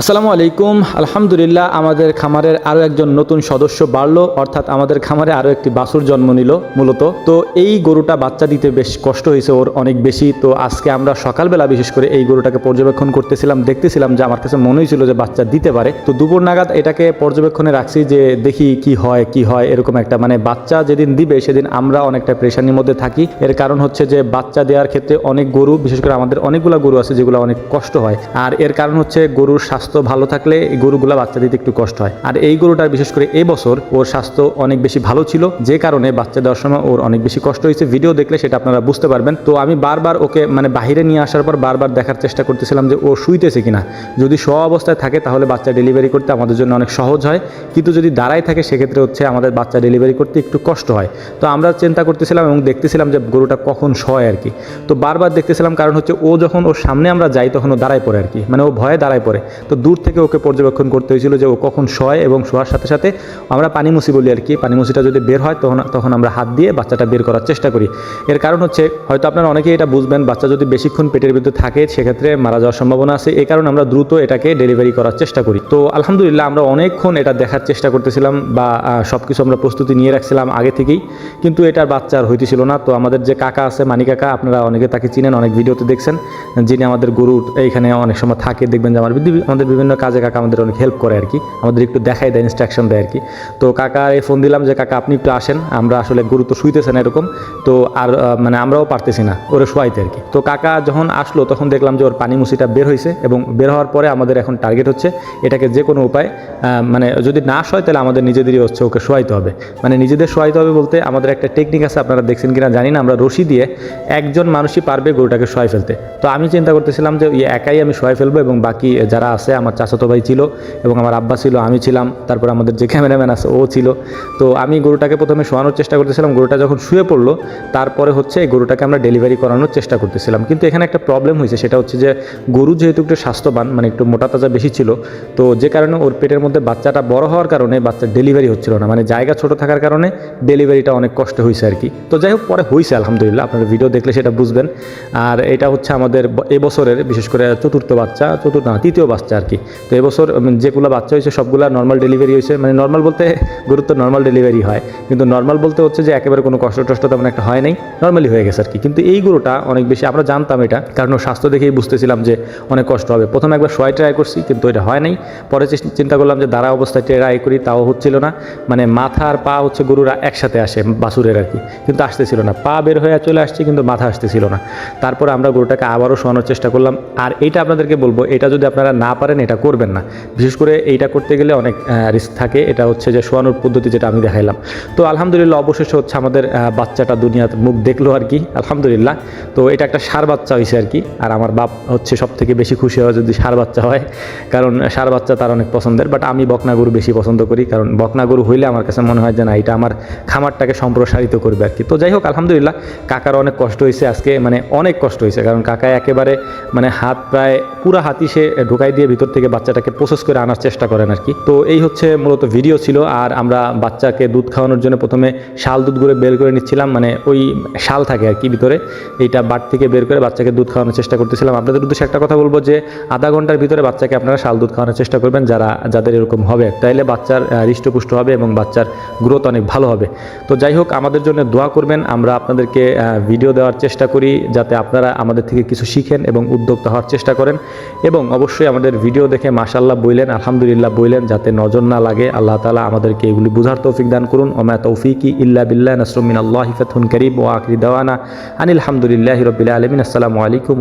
আসসালামু আলাইকুম। আলহামদুলিল্লাহ, আমাদের খামারের আরও একজন নতুন সদস্য বাড়লো, অর্থাৎ আমাদের খামারে আরও একটি বাছুর জন্ম নিল মূলত। তো এই গরুটা বাচ্চা দিতে বেশ কষ্ট হয়েছে ওর অনেক বেশি। তো আজকে আমরা সকালবেলা বিশেষ করে এই গরুটাকে পর্যবেক্ষণ করতেছিলাম, দেখতেছিলাম যে আমার কাছে মনে হয়েছিল যে বাচ্চা দিতে পারে। তো দুপুর নাগাদ এটাকে পর্যবেক্ষণে রাখছি যে দেখি কি হয় এরকম একটা, মানে বাচ্চা যেদিন দিবে সেদিন আমরা অনেকটা প্রেশানির মধ্যে থাকি। এর কারণ হচ্ছে যে বাচ্চা দেওয়ার ক্ষেত্রে অনেক গরু, বিশেষ করে আমাদের অনেকগুলো গরু আছে যেগুলো অনেক কষ্ট হয়। আর এর কারণ হচ্ছে গরুর স্বাস্থ্য ভালো থাকলে এই গরুগুলা বাচ্চা দিতে একটু কষ্ট হয়। আর এই গরুটার বিশেষ করে এবছর ওর স্বাস্থ্য অনেক বেশি ভালো ছিল, যে কারণে বাচ্চা দেওয়ার সময় ওর অনেক বেশি কষ্ট হয়েছে। ভিডিও দেখলে সেটা আপনারা বুঝতে পারবেন। তো আমি বারবার ওকে মানে বাহিরে নিয়ে আসার পর বারবার দেখার চেষ্টা করতেছিলাম যে ও শুইতেছে কিনা। যদি শোয়া অবস্থায় থাকে তাহলে বাচ্চা ডেলিভারি করতে আমাদের জন্য অনেক সহজ হয়, কিন্তু যদি দাঁড়ায় থাকে সেক্ষেত্রে হচ্ছে আমাদের বাচ্চা ডেলিভারি করতে একটু কষ্ট হয়। তো আমরা চিন্তা করতেছিলাম এবং দেখতেছিলাম যে গরুটা কখন শোয় আর কি। তো বারবার দেখতেছিলাম, কারণ হচ্ছে ও যখন ওর সামনে আমরা যাই তখন ও দাঁড়ায় পড়ে আর কি, মানে ও ভয়ে দাঁড়ায় পড়ে। তো দূর থেকে ওকে পর্যবেক্ষণ করতে হয়েছিল যে ও কখন শোয়, এবং শোয়ার সাথে সাথে আমরা পানি মুছি বলি আর কি। পানি মুছিটা যদি বের হয় তখন আমরা হাত দিয়ে বাচ্চাটা বের করার চেষ্টা করি। এর কারণ হচ্ছে, হয়তো আপনারা অনেকেই এটা বুঝবেন, বাচ্চা যদি বেশিক্ষণ পেটের ভিতরে থাকে সেক্ষেত্রে মারা যাওয়ার সম্ভাবনা আছে। এই কারণে আমরা দ্রুত এটাকে ডেলিভারি করার চেষ্টা করি। তো আলহামদুলিল্লাহ আমরা অনেকক্ষণ এটা দেখার চেষ্টা করতেছিলাম, বা সব কিছু আমরা প্রস্তুতি নিয়ে রাখছিলাম আগে থেকেই, কিন্তু এটার বাচ্চা আর হইতেছিল না। তো আমাদের যে কাকা আছে, মানি কাকা, আপনারা অনেকে তাকে চিনেন, অনেক ভিডিওতে দেখছেন, যিনি আমাদের গরুর এইখানে অনেক সময় থাকে, দেখবেন যে আমাদের বিভিন্ন কাজে কাকা আমাদের অনেক হেল্প করে আর কি, আমাদের একটু দেখাই দেয়, ইনস্ট্রাকশন দেয় আর কি। তো কাকা ফোন দিলাম যে কাকা আপনি একটু আসেন, আমরা আসলে গরু তো শুইতেছে না এরকম, তো আর মানে আমরাও পারতেছি না ওরে শোয়াইতে আর কি। তো কাকা যখন আসলো তখন দেখলাম যে ওর পানি মুছিটা বের হয়েছে, এবং বের হওয়ার পরে আমাদের এখন টার্গেট হচ্ছে এটাকে যে কোনো উপায়, মানে যদি না শোয় তাহলে আমাদের নিজেদেরই হচ্ছে ওকে শোয়াইতে হবে। মানে নিজেদের শোয়াইতে হবে বলতে আমাদের একটা টেকনিক আছে, আপনারা দেখছেন কিনা জানি না, আমরা রশি দিয়ে একজন মানুষই পারবে গরুটাকে শোয়াই ফেলতে। তো আমি চিন্তা করতেছিলাম যে একাই আমি শোয়াই ফেলবো, এবং বাকি যারা আছে, আমার চাচাতো ভাই ছিল এবং আমার আব্বা ছিল, আমি ছিলাম, তারপর আমাদের যে ক্যামেরাম্যান আছে ও ছিল। তো আমি গরুটাকে প্রথমে শোয়ানোর চেষ্টা করতেছিলাম। গরুটা যখন শুয়ে পড়লো তারপরে হচ্ছে এই গরুটাকে আমরা ডেলিভারি করানোর চেষ্টা করতেছিলাম। কিন্তু এখানে একটা প্রবলেম হয়েছে, সেটা হচ্ছে যে গরু যেহেতু একটু স্বাস্থ্যবান, মানে একটু মোটা তাজা বেশি ছিল, তো যে কারণে ওর পেটের মধ্যে বাচ্চাটা বড় হওয়ার কারণে বাচ্চা ডেলিভারি হচ্ছিল না, মানে জায়গা ছোট থাকার কারণে ডেলিভারিটা অনেক কষ্ট হয়েছে আর কি। তো যাই হোক, পরে হয়েছে আলহামদুলিল্লাহ, আপনারা ভিডিও দেখলে সেটা বুঝবেন। আর এটা হচ্ছে আমাদের এবছরের বিশেষ করে তৃতীয় বাচ্চা আর কি। তো এবছর যেগুলো বাচ্চা হয়েছে সবগুলা নর্মাল ডেলিভারি হয়েছে, মানে নর্মাল বলতে গরুর তো নর্মাল ডেলিভারি হয়, কিন্তু নর্মাল বলতে হচ্ছে যে একেবারে কোনো কষ্ট টষ্ট তেমন একটা হয় নাই, নর্মালি হয়ে গেছে আর কি। কিন্তু এই গরুটা অনেক বেশি, আমরা জানতাম এটা, কারণ ওর স্বাস্থ্য দেখেই বুঝতেছিলাম যে অনেক কষ্ট হবে। প্রথমে একবার শোয়াই ট্রাই করছি, কিন্তু এটা হয় নাই। পরে চিন্তা করলাম যে দাঁড়া অবস্থায় ট্রাই করি, তাও হচ্ছিল না। মানে মাথা আর পা হচ্ছে গরুরা একসাথে আসে বাছুরের আর কি, কিন্তু আসতেছিল না। পা বের হয়ে চলে আসছে কিন্তু মাথা আসতেছিল না। তারপরে আমরা গরুটাকে আবারও শোয়ানোর চেষ্টা করলাম। আর এইটা আপনাদেরকে বলবো, এটা যদি আপনারা না পারেন এটা করবেন না, বিশেষ করে এইটা করতে গেলে অনেক রিস্ক থাকে। এটা হচ্ছে যে শোয়ানোর পদ্ধতি যেটা আমি দেখাইলাম। তো আলহামদুলিল্লাহ অবশেষে হচ্ছে আমাদের বাচ্চাটা দুনিয়াতে মুখ দেখলো আর কি, আলহামদুলিল্লাহ। তো এটা একটা ষাঁড় বাচ্চা হয়েছে আর কি। আর আমার বাপ হচ্ছে সব থেকে বেশি খুশি হয় যদি ষাঁড় বাচ্চা হয়, কারণ ষাঁড় বাচ্চা তার অনেক পছন্দের। বাট আমি বকনা গরু বেশি পছন্দ করি, কারণ বকনা গরু হইলে আমার কাছে মনে হয় যে না, এটা আমার খামারটাকে সম্প্রসারিত করবে আর কি। তো যাই হোক, আলহামদুলিল্লাহ কাকার অনেক কষ্ট হয়েছে আজকে, মানে অনেক কষ্ট হয়েছে, কারণ কাকা একেবারে মানে হাত প্রায় পুরা হাতি সে ঢুকাই দিয়ে ভিতর থেকে বাচ্চাটাকে প্রসেস করে আনার চেষ্টা করেন আর কি। তো এই হচ্ছে মূলত ভিডিও ছিল। আর আমরা বাচ্চাকে দুধ খাওয়ানোর জন্য প্রথমে শাল দুধগুলো বের করে নিচ্ছিলাম, মানে ওই শাল থাকে আর কি ভিতরে, এইটা বাট থেকে বের করে বাচ্চাকে দুধ খাওয়ানোর চেষ্টা করতেছিলাম। আপনাদের উদ্দেশ্যে একটা কথা বলবো যে আধা ঘন্টার ভিতরে বাচ্চাকে আপনারা শাল দুধ খাওয়ানোর চেষ্টা করবেন, যাদের এরকম হবে, তাইলে বাচ্চার হৃষ্টপুষ্ট হবে এবং বাচ্চার গ্রোথ অনেক ভালো হবে। তো যাই হোক, আমাদের জন্য দোয়া করবেন। আমরা আপনাদেরকে ভিডিও দেওয়ার চেষ্টা করি যাতে আপনারা আমাদের থেকে কিছু শিখেন এবং উদ্যোক্তা হওয়ার চেষ্টা করেন, এবং অবশ্যই আমাদের ভিডিও দেখে মাশাআল্লাহ বললেন, আলহামদুলিল্লাহ বললেন, যাতে নজর না লাগে। আল্লাহ তাআলা আমাদেরকে এগুলি বুঝার তৌফিক দান করুন। ওমা তৌফিকি ইল্লা বিল্লাহ, নাসরুম মিনাল্লাহি ফাতহুন কারীম, ওয়া আখিরু দাওয়ানা আনিল হামদুলিল্লাহি রাব্বিল আলামিন। আসসালামু আলাইকুম।